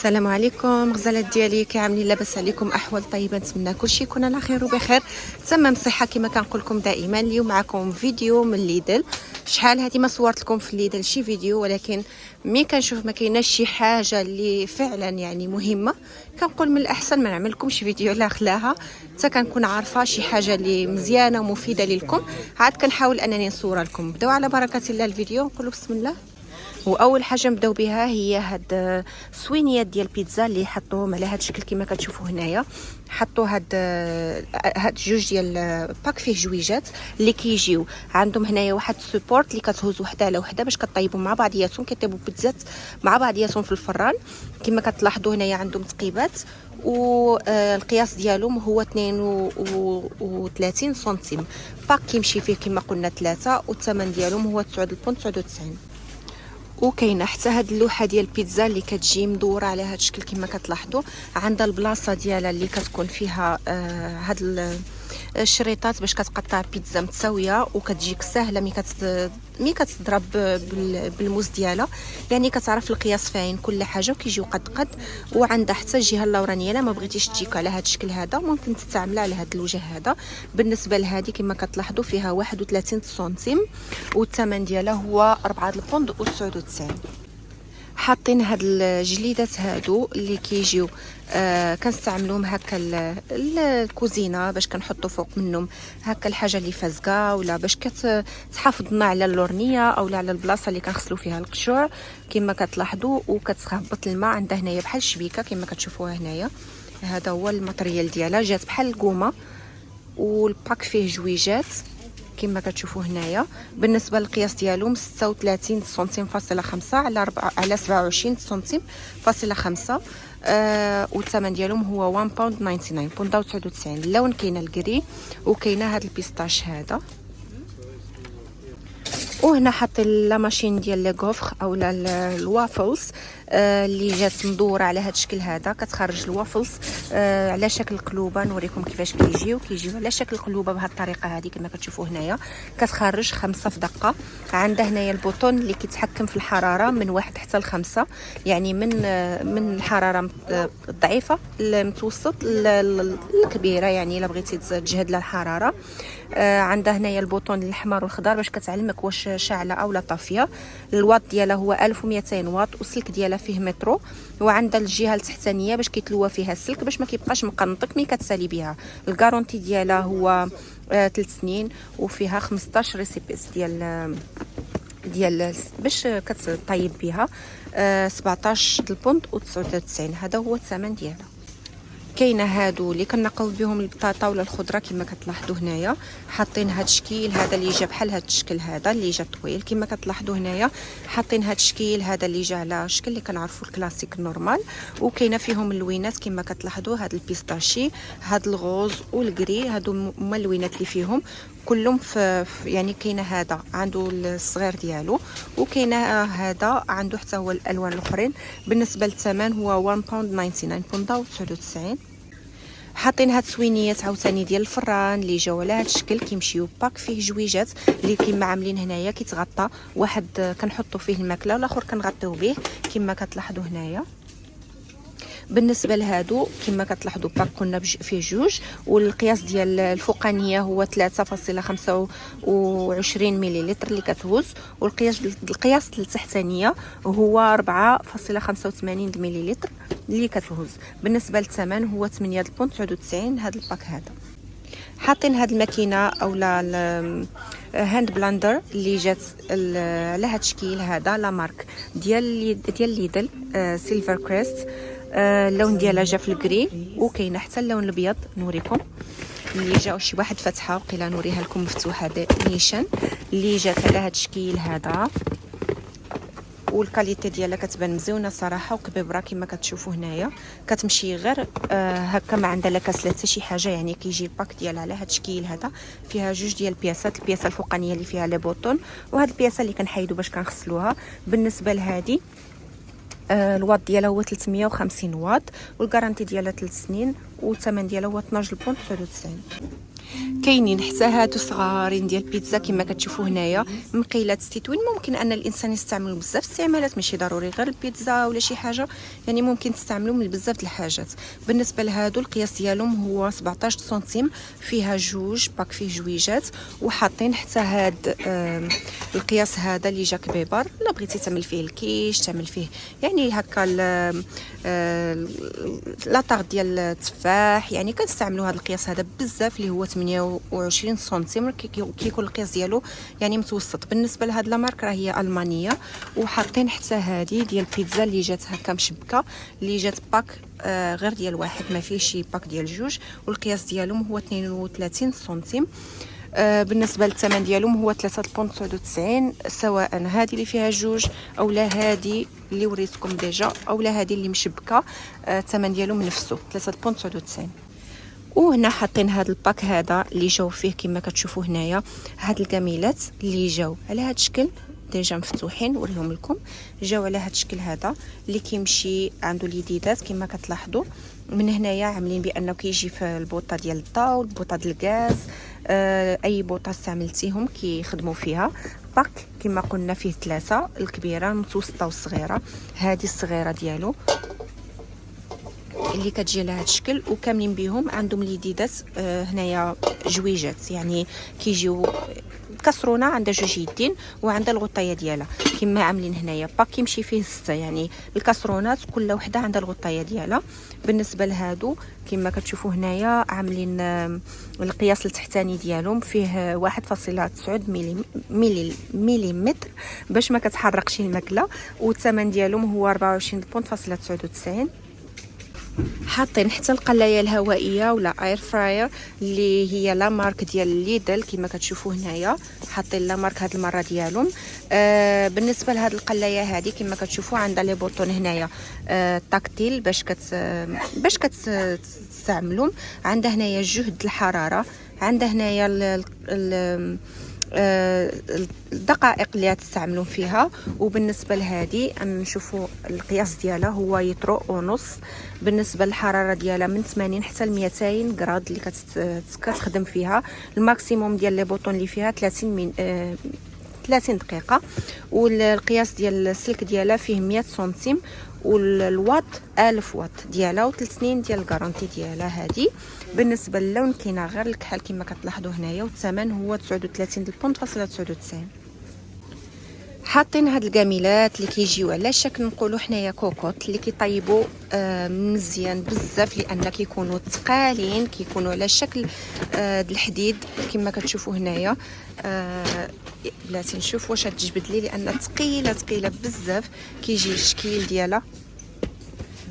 السلام عليكم غزالات ديالي، كي عاملين؟ لاباس عليكم؟ احوال طيبه، نتمنى كلشي يكون على خير وبخير، تمام الصحه كما كنقول لكم دائما. اليوم معكم فيديو من ليدل. شحال هذه ما صورت لكم في ليدل شي فيديو، ولكن ملي كنشوف ما كايناش شي حاجه اللي فعلا يعني مهمه، كنقول من الاحسن ما نعمل لكم شي فيديو على خلاها حتى كنكون عارفه شي حاجه اللي مزيانه ومفيده لكم، عاد كنحاول انني نصور لكم. نبداو على بركه الله الفيديو، نقولوا بسم الله. واول حاجه نبداو بها هي هاد سوينيات ديال البيتزا اللي حطوهم على هاد الشكل كما كتشوفوا هنايا. حطوا هاد جوج ديال باك فيه جويجات اللي كيجيو عندهم هنايا واحد السبورت اللي كتهز وحده على وحده باش كطيبوا مع بعضياتهم، كيطيبوا بيتزات مع بعضياتهم في الفران. كما كتلاحظوا هنايا عندهم تقيبات، والقياس ديالهم هو 32 سنتيم. باك كيمشي فيه كما قلنا 3، والثمن ديالهم هو 9.99. وكاينه حتى هاد اللوحه ديال البيتزا اللي كتجي مدوره على هاد الشكل كما كتلاحظوا، عندها البلاصه ديالها اللي كتكون فيها هاد الشريطات باش كتقطع بيتزا متساويه وكتجيك ساهله ملي كتضرب بالموس ديالها، يعني كتعرف القياس فين كل حاجه وكيجيو قد. وعندها حتى الجهه اللورانيه لا ما بغيتيش تجيك على هاد الشكل هذا ممكن تستعملها على هاد الوجه هذا. بالنسبه لهذه كما كتلاحظوا فيها 31 سنتيم، والثمن ديالها هو 4.99. حاطين هاد الجليدات هادو اللي كيجيو كنستعملوهم هكا الكوزينه باش كنحطوا فوق منهم هكا الحاجه اللي فازقه، ولا باش كتحافظنا على اللورنيه او على البلاصه اللي كنغسلوا فيها القشور كما كتلاحظوا. وكتهبط الماء عندها هنايا بحال الشبيكه كما كتشوفوها هنايا. هذا هو الماتريال ديالها، جات بحال الكومه، والباك فيه جويجات كما كتشوفوا هنايا. بالنسبه للقياس ديالهم 36 سنتيم فاصله 5 على 27 سنتيم فاصله 5. والثمن ديالهم هو 1.99. اللون كاينه الكري وكاينه هذا البيستاش هذا. وهنا حاطين لا ماشين ديال لي غوفر او الوافلز اللي جات مدوره على هذا الشكل هذا، كتخرج الوافلز على شكل قلوبه. نوريكم كيفاش كيجيو على شكل قلوبه بهذه الطريقه هذه كما كتشوفوا هنايا. كتخرج 5 في دقه. عندها هنايا البوطون اللي كيتحكم في الحراره من 1 حتى ل5، يعني من الحراره الضعيفه المتوسط الكبيره، يعني الا بغيتي تجهد لها الحراره. عندها هنايا البوطون الاحمر والخضر باش كتعلمك واش شاعله او لا طافيه. الواط ديالها هو 1200 واط، والسلك ديالها فيه مترو. وعندها الجهه التحتانيه باش كيتلوى فيها السلك باش ما كيبقاش مقنطك ملي كتسالي بها. الكارونتي ديالها هو 3 سنين، وفيها 15 ريسيبيس ديال باش كتطيب بها 17.99. هذا هو الثمن ديالها. كاينه هادو اللي كنقلب بهم البطاطا ولا الخضره كما كتلاحظوا هنايا. حاطين هاد الشكل هذا اللي جا بحال هاد الشكل هذا اللي جا طويل كما كتلاحظوا هنايا. حاطين هاد الشكل هذا اللي جا على شكل اللي كنعرفوا الكلاسيك النورمال. وكاينه فيهم اللوينات كما كتلاحظوا، هاد البيستاشي، هاد الغوز والكري، هادو هما اللوينات اللي فيهم كلهم في يعني كاينه هذا عنده الصغير ديالو، وكاينه هذا عنده حتى هو الالوان الاخرين. بالنسبه للثمن هو 1.99. حاطين هاد سوينيات عاوتاني ديال الفران اللي جاو على هاد الشكل، كيمشيو باك فيه جويجات اللي كيما عاملين هنايا كيتغطى، واحد كنحطوا فيه الماكله والاخر كنغطيو به كما كتلاحظوا هنايا. بالنسبه لهادو كما كتلاحظوا باك كنا فيه جوج، والقياس ديال الفوقانيه هو 3.25 مليلتر اللي كتهز، والقياس التحتانيه هو 4.85 مليلتر اللي كتهز. بالنسبه للثمن هو 8.99 هذا الباك هذا. حاطين هاد الماكينه او لا هاند بلاندر اللي جات على هاد الشكل هذا، لا مارك ديال ليدل سيلفر كريست. اللون ديالها جا في الكري، وكاينه حتى اللون الابيض. نوريكم اللي جاو شي واحد فتحه، وقيلا نوريها لكم مفتوحه نيشان اللي جات على هاد الشكل هذا. والكاليتي ديالها كتبان مزيونه صراحه وكبيبره كما كتشوفوا هنايا. كتمشي غير هكا ما عندها لا كاسله حتى شي حاجه، يعني كيجي الباك ديالها على هاد الشكل هذا. فيها جوج ديال البياسات، البياسه الفوقانيه اللي فيها لي بوطون، وهاد البياسه اللي كنحيدوا باش كنغسلوها. بالنسبه لهادي الواط ديالها هو 350 واط، والكارانتي ديالها 3 سنين، والثمن ديالها هو 12.99. كاينين حتى هادو صغارين ديال البيتزا كما كتشوفوا هنايا، مقيلات التتوين. ممكن ان الانسان يستعمل بزاف استعمالات، ماشي ضروري غير البيتزا ولا شي حاجه، يعني ممكن تستعملوا من بزاف د الحاجات. بالنسبه لهادو القياس ديالهم هو 17 سنتيم، فيها جوج باك فيه جويجات، وحاطين حتى هاد القياس هذا اللي جا كبيبر. لا بغيتي تعمل فيه الكيش، تعمل فيه يعني هكا لاطاغ ديال التفاح، يعني كنستعملوا هذا القياس هذا بزاف اللي هو 28 سنتيم. كيكون القياس ديالو يعني متوسط. بالنسبه لهاد لا مارك راه هي المانيه، وحاطين حتى هذه ديال البيتزا اللي جات هكا مشبكه، اللي جات باك غير ديال واحد، ما فيه شي باك ديال جوج، والقياس ديالهم هو 32 سنتيم. بالنسبه للثمن ديالهم هو 3.99، سواء هذه اللي فيها جوج او لا هذه اللي وريتكم ديجا او لا هذه اللي مشبكه. الثمن ديالهم نفسه 3.99. وهنا حاطين هذا الباك هذا اللي جاو فيه كما كتشوفوا هنايا هاد الكميلات اللي جاو على هذا الشكل ديجا مفتوحين. نوريهم لكم. جاو على هذا الشكل هذا اللي كيمشي عنده اليديدات كما كتلاحظوا. من هنايا عاملين بانه كيجي في البوطه ديال الضوء، البوطه ديال الغاز، اي بوطه استعملتيهم كيخدموا فيها. باك كما قلنا فيه ثلاثه، الكبيره المتوسطه والصغيره. هذه الصغيره ديالو اللي كتجي على هذا الشكل، وكاملين بهم عندهم اليديدات هنايا جويجات، يعني كيجيو كسرونه عندها جوج يدين وعندها الغطايه ديالها كما عاملين هنايا. باك كيمشي فيه 6، يعني الكسرونات كل وحده عندها الغطايه ديالها. بالنسبه لهادو كما كتشوفوا هنايا عاملين القياس التحتاني ديالهم فيه 1.9 ملم باش ما كتحرقش الماكله، والثمن ديالهم هو 24.99. حاطين حتى القلايه الهوائيه ولا اير فراير اللي هي لا مارك ديال ليدل كما كتشوفوا هنايا. حاطين لا مارك هاد المره ديالهم. بالنسبه لهاد القلايه هذه كما كتشوفوا عندها لي بوطون هنايا تاكتيل باش كتستعملوا. عندها هنايا جهد الحراره، عندها هنايا الدقائق اللي تستعملون فيها. وبالنسبه لهذه نشوفوا القياس ديالها هو يترو ونص. بالنسبه للحراره ديالها من 80 حتى ل 200 غراد اللي كتخدم فيها. الماكسيموم ديال لي بوطون اللي فيها 30 دقيقه. والقياس ديال السلك ديالها فيه 100 سنتيم، والواط 1000 واط ديالها، و3 سنين ديال الكارونتي ديالها. هذه بالنسبه للون كاينه غير الكحل كما كتلاحظوا هنايا، والثمن هو 39.99. حاطين هاد الكاميلات اللي كيجيو على شكل نقولوا حنايا كوكوط، اللي كيطيبوا مزيان بزاف لان كيكونوا ثقالين، كيكونوا على شكل الحديد كما كتشوفوا هنايا. بلاتي نشوف واش تجبد لي لان ثقيله بزاف. كيجي الشكل ديالها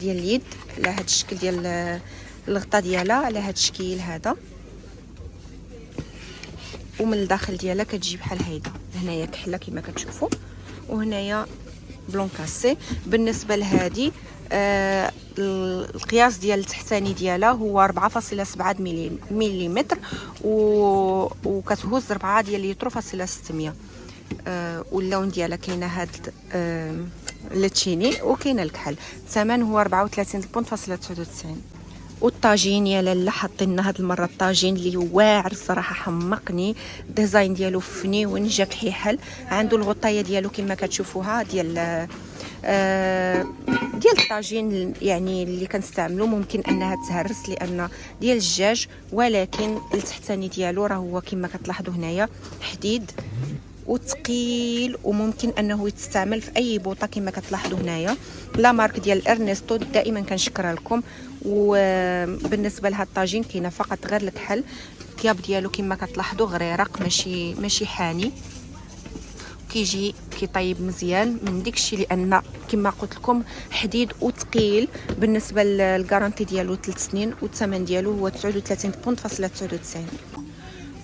ديال اليد على هاد الشكل ديال الغطاء ديالها على هاد الشكل هذا، ومن الداخل ديالها كتجي بحال هيدا. هنايا كحله كما كتشوفوا، وهنايا بلون كاسي. بالنسبه لهذه القياس ديال التحتاني ديالها هو 4.7 ملم، وكتهز 4 ديال لتر فاصله 600. واللون ديالها كاينه هاد اللاتشيني وكاينه الكحل. الثمن هو 34.99. والطاجين يا لاله حاطين لنا هاد المره الطاجين اللي واعر الصراحه، حمقني. الديزاين ديالو فنيون جا كحيحل. عنده الغطايه ديالو كما كتشوفوها ديال الطاجين، يعني اللي كنستعملو ممكن انها تهرس لان ديال الدجاج، ولكن التحتاني ديالو راه هو كما كتلاحظوا هنايا حديد وثقيل، وممكن انه يتستعمل في اي بوطه كما كتلاحظوا هنايا. لا مارك ديال ارنستو دائما كنشكرها لكم. وبالنسبه لهاد الطاجين كاينه فقط غير الكحل. الطياب ديالو كما كتلاحظوا غريرق، ماشي حاني. كيجي كيطيب مزيان من داكشي لان كما قلت لكم حديد وثقيل. بالنسبه للكارونتي ديالو 3 سنين، والثمن ديالو هو 39.99.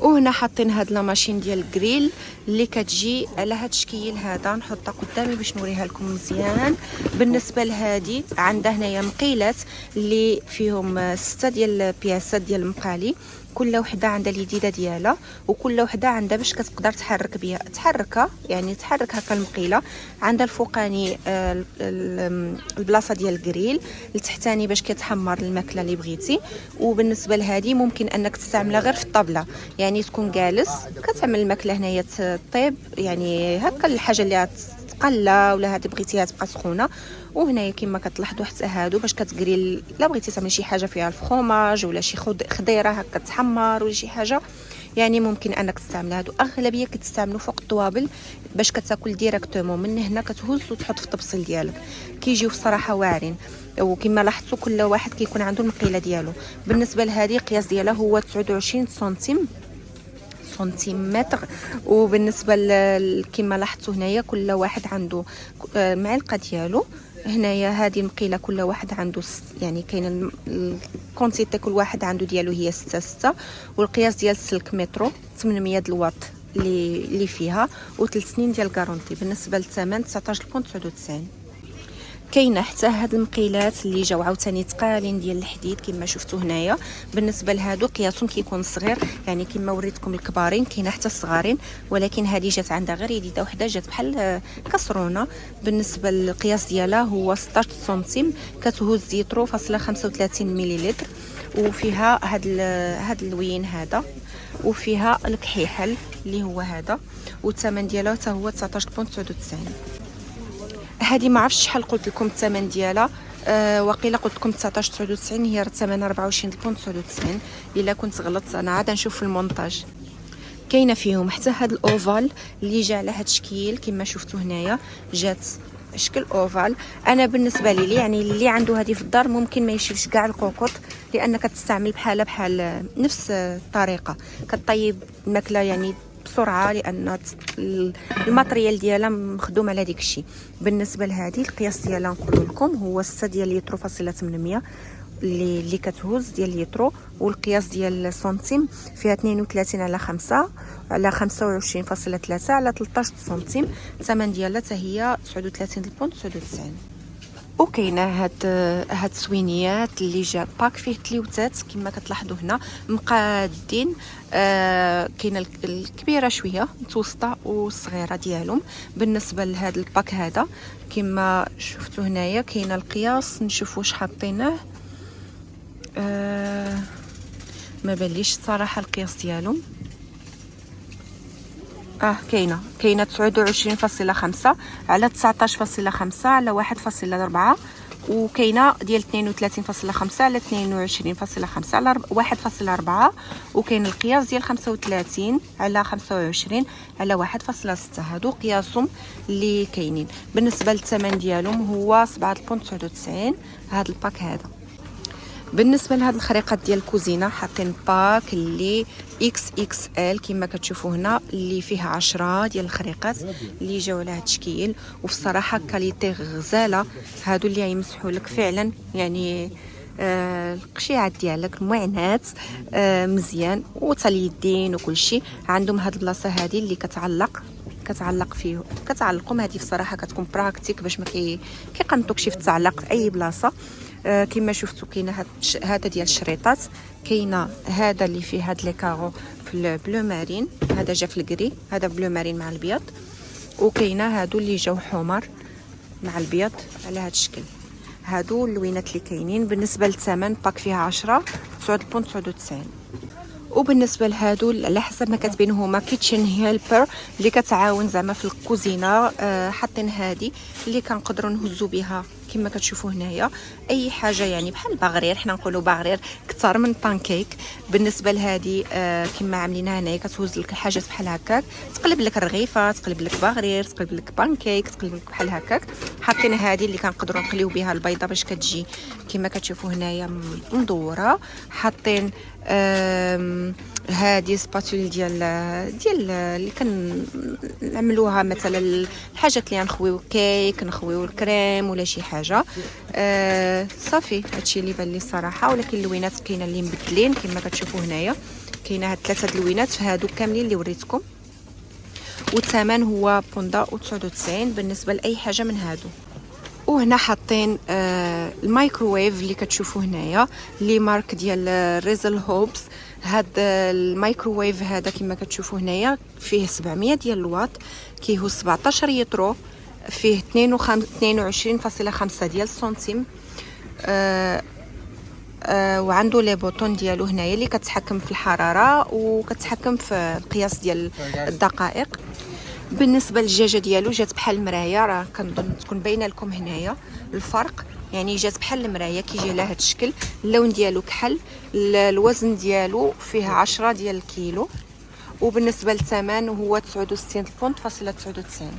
وهنا حاطين هاد لا ماشين ديال الجريل اللي كتجي على هاد الشكل هذا. نحطها قدامي باش نوريها لكم مزيان. بالنسبه لهادي عندها هنايا مقيلات اللي فيهم 6 ديال البياسات ديال المقالي. كل وحده عندها اليديده ديالها، وكل وحده عندها باش كتقدر تحرك بها، تحركها يعني تحرك هكا المقيله. عندها الفوقاني البلاصه ديال الكريل، التحتاني باش كتحمر الماكله اللي بغيتي. وبالنسبه لهذه ممكن انك تستعملها غير في الطابله، يعني تكون جالس كتعمل الماكله هنايا طيب، يعني هكا الحاجه اللي تقلى ولا هذه بغيتيها تبقى سخونه. وهنايا كما كتلاحظوا حتى هادو باش كتقري لا بغيتي تعملي شي حاجه فيها الفرomاج ولا شي خضيره هكا تحمر ولا شي حاجه، يعني ممكن انك تستعمل هادو. اغلبيه كتستعملوا فوق الطوابل باش كتاكل ديريكتومون من هنا، كتهز وتحط في الطبسيل ديالك، كيجيو الصراحه واعرين. وكما لاحظتوا كل واحد كيكون عنده المقيله ديالو. بالنسبه لهذه القياس ديالها هو 29 سنتيمتر. وبالنسبه كما لاحظتوا هنايا كل واحد عنده المعلقه ديالو. هنايا هذه المقيله كل واحد عنده يعني كاين الكونتيتي كل واحد عنده ديالو هي 6 والقياس ديال السلك مترو 800 الواط اللي فيها، و3 سنين ديال الكارونتي. بالنسبه للثمن 19.99. كاينه حتى هاد المقيلات اللي جاو عاوتاني ثقالين ديال الحديد كما شفتوا هنايا. بالنسبه لهادو قياسهم كيكون صغير، يعني كما وريتكم الكبارين كاينه حتى الصغارين، ولكن هذه جات عندها غير يديده وحده، جات بحال كسرونه. بالنسبه للقياس ديالها هو 16 سنتيم، كتهز زيترو فاصله 35 مليلتر، وفيها هاد اللوين هذا، وفيها الكحيحل اللي هو هذا، والثمن ديالها حتى هو 19.99. هذه ما عرفتش شحال قلت لكم الثمن ديالها، وقيله قلت لكم 19.99، هي الثمن 24.99. الا كنت غلطت انا عاد نشوف في المونتاج. كاينه فيهم حتى هاد الاوفال اللي جا على هاد الشكل كما شفتوا هنايا، جات شكل اوفال. انا بالنسبه لي يعني اللي عنده هذه في الدار ممكن ما يشوفش كاع القوقط، لانك كتستعمل بحال نفس الطريقه، كطيب الماكله يعني بسرعه، لان الماتريال ديالها مخدوم على ديك الشيء. بالنسبه لهذه القياس ديالها نقول لكم هو 6 ديال لتر فاصله 800 اللي كتهز ديال لتر، والقياس ديال السنتيم فيها 32 على 5 على 25.3 على 13 سنتيم. الثمن ديالها حتى هي 39.99. وكاينه هاد السوينيات اللي جا باك فيه تليوتات كما كتلاحظوا هنا مقادين. كاينه الكبيره شويه، متوسطه والصغيره ديالهم. بالنسبه لهذا الباك هذا كما شفتوا هنايا كاينه القياس، نشوف واش حاطينه. ما باليش صراحه القياس ديالهم. كاينه 29.5 على 19.5 على 1.4، وكاينه ديال 32.5 على 22.5 على 1.4، وكاين القياس ديال 35 على 25 على 1.6. هادو قياسهم اللي كاينين. بالنسبه للثمن ديالهم هو 7.99 هذا الباك هذا. بالنسبه لهاد الخريقات ديال الكوزينه حاطين باك اللي اكس اكس ال كما كتشوفوا هنا، اللي فيها 10 ديال الخريقات اللي جاو على هاد الشكل، وفي الصراحه كاليتي غزاله. هادو اللي يمسحوا لك فعلا يعني القشيعات ديالك المعينات مزيان، وتا اليدين وكل شيء. عندهم هاد البلاصه هذه اللي كتعلق فيه، كتعلقهم. هذه في الصراحه كتكون براكتيك باش ما كيقنطوكش في التعلق في اي بلاصه. كما شفتوا كاينه هذا ديال الشريطات، كاينه هذا اللي فيه هاد لي كارو في البلو مارين، هذا جا في الكري، هذا بلو مارين مع البيض، وكاينه هادو اللي جاو حمر مع البيض على هاد الشكل. هادو اللوينات اللي كاينين. بالنسبه للثمن باك فيها 10 9.99. وبالنسبه لهادو على حسب ما كاتبين هما كيتشن هيلبر اللي كتعاون زعما في الكوزينه. حاطين هذه اللي كنقدروا نهزوا بها كما كتشوفوا هنايا اي حاجه، يعني بحال البغرير، حنا نقولوا بغرير كثر من بانكيك. بالنسبه لهذه كما عاملينها هنايا كتهز لك الحاجات بحال هكاك، تقلب لك الرغيفه، تقلب لك بغرير، تقلب لك بانكيك، تقلب لك بحال هكاك. حاطين هذه اللي كنقدروا نقليو بها البيضه باش كتجي كما كتشوفوا هنايا مدوره. حاطين هذه سباتول ديال اللي كنعملوها مثلا الحاجات اللي نخويو كيك، نخويو الكريم ولا شي حاجه. صافي هادشي اللي بان لي الصراحه. ولكن اللوينات كاينه اللي مبدلين كما كتشوفوا هنايا، كاينه هاد 3 اللوينات هادو كاملين اللي وريتكم، والثمن هو بوندا و99 بالنسبه لاي حاجه من هادو. وهنا حاطين الميكروويف اللي كتشوفوا هنايا اللي مارك ديال ريزل هوبس. هاد الميكروويف هذا كما كتشوفوا هنايا فيه 700 ديال الواط، كيهو 17 يترو، فيه 22.5 ديال السنتيم. وعنده لي بوطون ديالو هنايا اللي كتحكم في الحراره وكتحكم في القياس ديال الدقائق. بالنسبه للدجاجه ديالو جات بحال المرايه، راه كنظن تكون باينه لكم هنايا الفرق، يعني جات بحال المرايه كيجي لها هذا الشكل. اللون ديالو كحل، الوزن ديالو فيه 10 ديال الكيلو، وبالنسبه للثمن هو 69 بونت فاصله 99.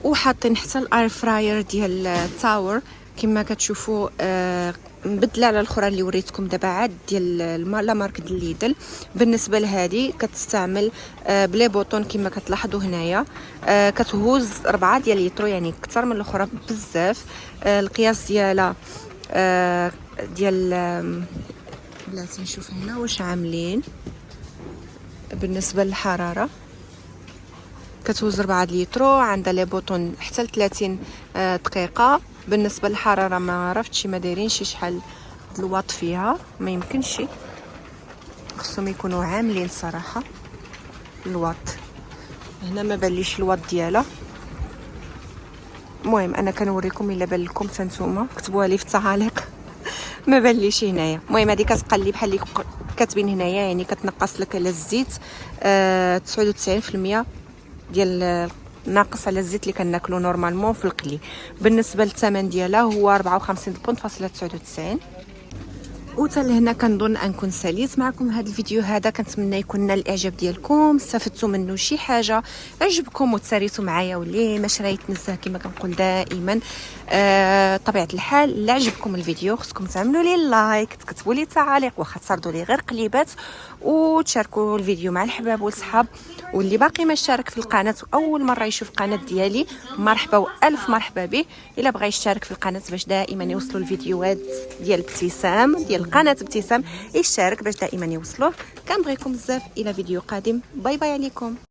وحاطين حتى الاير فراير ديال التاور كما كتشوفوا، مبدله على الاخرى اللي وريتكم دابا عاد ديال لا مارك ديال ليدل. بالنسبه لهذه كتستعمل بلي بوطون كما كتلاحظوا هنايا، كتهوز 4 ديال لتر، يعني اكثر من الاخرى بزاف. القياس ديالها ديال بلاتي نشوف هنا واش عاملين. بالنسبه للحراره كتوز 4 لتر، عندها لي بوطون حتى ل 30 دقيقه. بالنسبه للحراره ما عرفتش ما دايرين شي شحال الواط فيها، ما يمكنش، خصهم يكونوا عاملين صراحه الواط. هنا ما بانليش الواط ديالها. المهم انا كنوريكم الا بان لكم حتى نتوما كتبوها لي في التعاليق. ما بانليش هنايا. المهم هذه كتقلب بحال اللي كاتبين هنايا، يعني كتنقص لك على الزيت 99% ديال ناقص على الزيت اللي كناكلو نورمالمون في القلي. بالنسبه للثمن ديالها هو 54 بونت فاصله 99. وتا لهنا كنظن انكون ساليت معكم هذا الفيديو هذا. كنتمنى يكون نال الاعجاب ديالكم، استفدتوا منه شي حاجه، عجبكم وتساريتوا معايا واللي ما شريت نزه كما كنقول دائما. طبيعه الحال اللي عجبكم الفيديو خصكم تعملوا لي لايك، تكتبوا لي تعاليق واخا تصردوا لي غير قليبات، وتشاركوا الفيديو مع الحباب والصحاب. واللي باقي ما اشترك في القناه واول مره يشوف القناه ديالي، مرحبا والف مرحبا به. الا بغى يشترك في القناه باش دائما يوصلوا الفيديوهات ديال ابتسام ديال قناه ابتسام، يشترك باش دائما يوصلوه. كنبغيكم بزاف، الى فيديو قادم، باي باي عليكم.